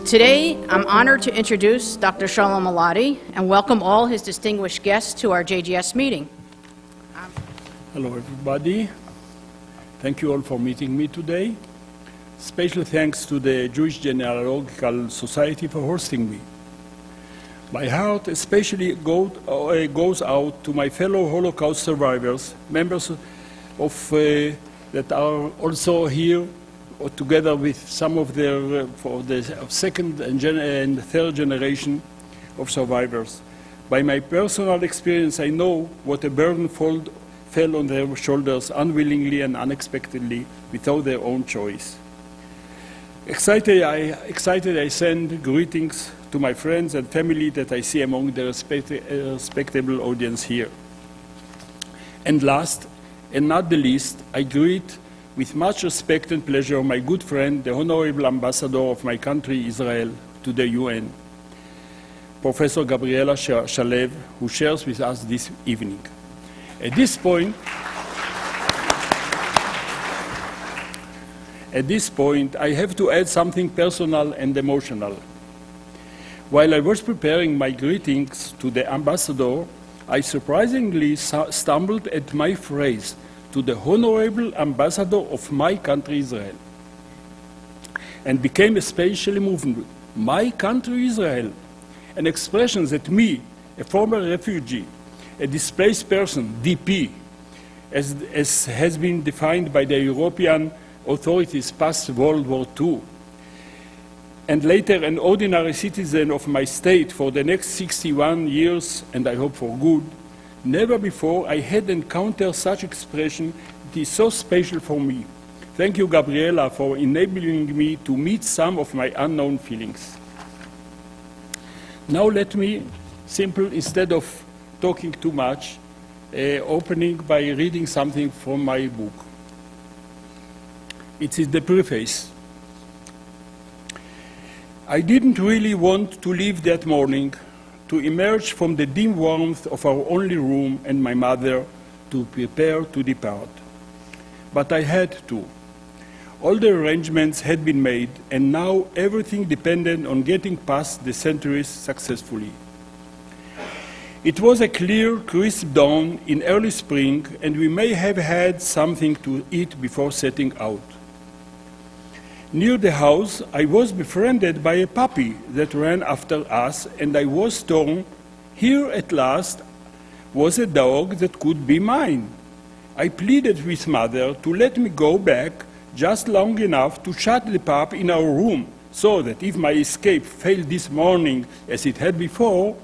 Today, I'm honored to introduce Dr. Shalom Alati and welcome all his distinguished guests to our JGS meeting. Hello, everybody. Thank you all for meeting me today. Special thanks to the Jewish Genealogical Society for hosting me. My heart especially goes out to my fellow Holocaust survivors, members of that are also here, or together with some of their for the second and third generation of survivors. By my personal experience, I know what a burden fell on their shoulders unwillingly and unexpectedly, without their own choice. Excited, I send greetings to my friends and family that I see among the respectable audience here. And last, and not the least, I greet with much respect and pleasure my good friend, the Honorable Ambassador of my country, Israel, to the UN, Professor Gabriela Shalev, who shares with us this evening. At this point, I have to add something personal and emotional. While I was preparing my greetings to the ambassador, I surprisingly stumbled at my phrase, to the Honorable Ambassador of my country, Israel, and became especially moved. My country, Israel, an expression that me, a former refugee, a displaced person, DP, as has been defined by the European authorities past World War II, and later an ordinary citizen of my state for the next 61 years, and I hope for good, never before I had encountered such expression. It is so special for me. Thank you, Gabriela, for enabling me to meet some of my unknown feelings. Now let me, instead of talking too much, opening by reading something from my book. It is the preface. I didn't really want to leave that morning, to emerge from the dim warmth of our only room and my mother, to prepare to depart. But I had to. All the arrangements had been made, and now everything depended on getting past the centuries successfully. It was a clear, crisp dawn in early spring, and we may have had something to eat before setting out. Near the house, I was befriended by a puppy that ran after us, and I was torn. Here at last was a dog that could be mine. I pleaded with Mother to let me go back just long enough to shut the pup in our room, so that if my escape failed this morning as it had before,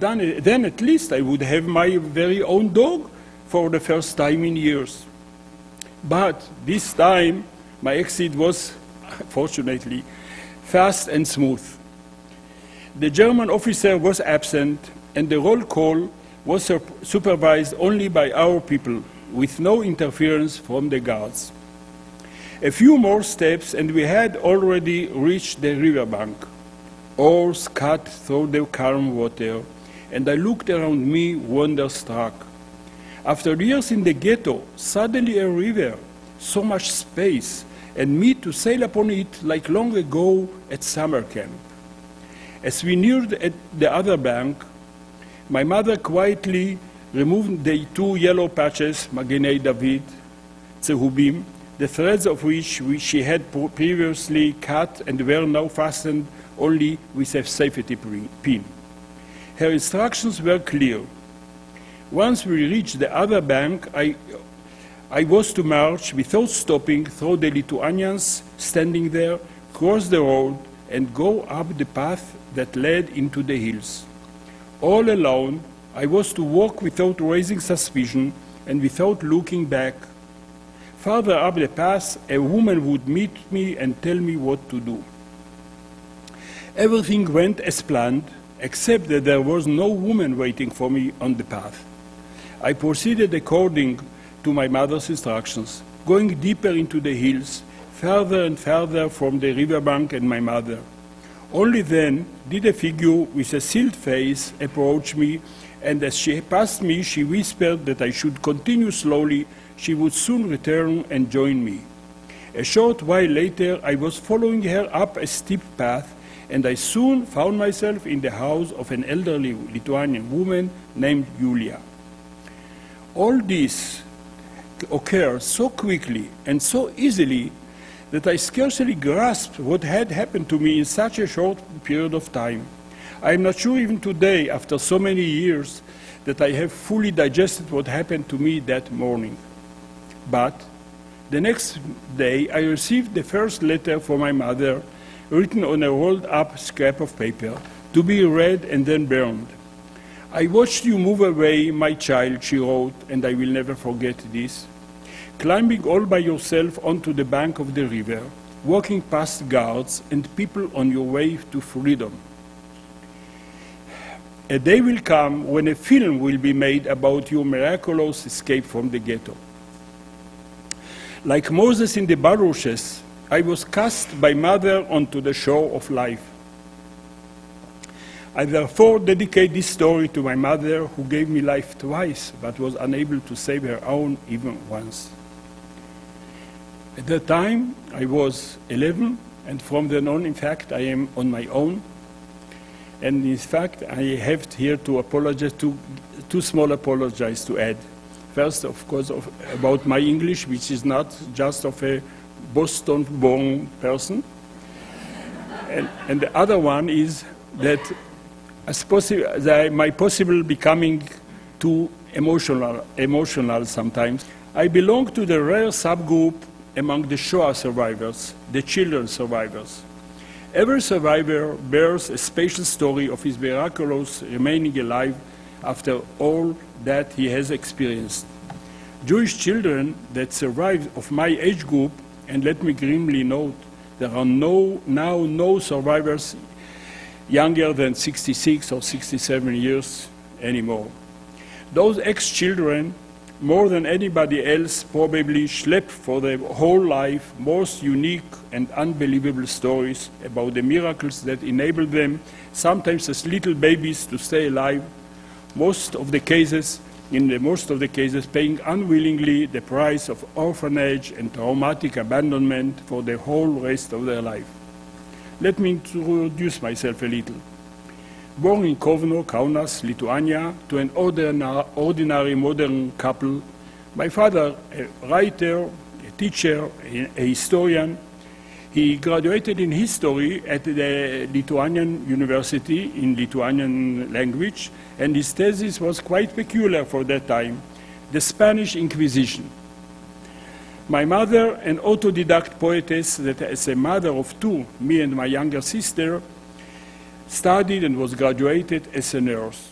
then at least I would have my very own dog for the first time in years. But this time, my exit was, fortunately, fast and smooth. The German officer was absent, and the roll call was supervised only by our people, with no interference from the guards. A few more steps, and we had already reached the riverbank. Oars cut through the calm water, and I looked around me, wonderstruck. After years in the ghetto, suddenly a river, so much space, and me to sail upon it like long ago at summer camp. As we neared the other bank, my mother quietly removed the two yellow patches, Magenei David, Tsehubim, the threads of which she had previously cut and were now fastened only with a safety pin. Her instructions were clear. Once we reached the other bank, I was to march without stopping through the Lithuanians standing there, cross the road, and go up the path that led into the hills. All alone, I was to walk without raising suspicion and without looking back. Farther up the path, a woman would meet me and tell me what to do. Everything went as planned, except that there was no woman waiting for me on the path. I proceeded according to my mother's instructions, going deeper into the hills, further and further from the riverbank and my mother. Only then did a figure with a sealed face approach me, and as she passed me, she whispered that I should continue slowly. She would soon return and join me. A short while later, I was following her up a steep path, and I soon found myself in the house of an elderly Lithuanian woman named Julia. All this occurred so quickly and so easily that I scarcely grasped what had happened to me in such a short period of time. I am not sure even today, after so many years, that I have fully digested what happened to me that morning. But the next day, I received the first letter from my mother, written on a rolled-up scrap of paper, to be read and then burned. I watched you move away, my child, she wrote, and I will never forget this. Climbing all by yourself onto the bank of the river, walking past guards and people on your way to freedom. A day will come when a film will be made about your miraculous escape from the ghetto. Like Moses in the bulrushes, I was cast by mother onto the shore of life. I therefore dedicate this story to my mother, who gave me life twice, but was unable to save her own even once. At that time, I was 11, and from then on, in fact, I am on my own. And in fact, I have here to apologize, two small apologies to add. First, of course, about my English, which is not just of a Boston-born person. And the other one is that my possible becoming too emotional sometimes. I belong to the rare subgroup among the Shoah survivors, the children survivors. Every survivor bears a special story of his miraculous remaining alive after all that he has experienced. Jewish children that survived of my age group, and let me grimly note, there are now no survivors younger than 66 or 67 years anymore. Those ex-children, more than anybody else, probably slept for their whole life most unique and unbelievable stories about the miracles that enabled them, sometimes as little babies, to stay alive, in most of the cases, paying unwillingly the price of orphanage and traumatic abandonment for the whole rest of their life. Let me introduce myself a little. Born in Kovno, Kaunas, Lithuania, to an ordinary modern couple, my father, a writer, a teacher, a historian, he graduated in history at the Lithuanian University in Lithuanian language, and his thesis was quite peculiar for that time, the Spanish Inquisition. My mother, an autodidact poetess that as a mother of two, me and my younger sister, studied and was graduated as a nurse.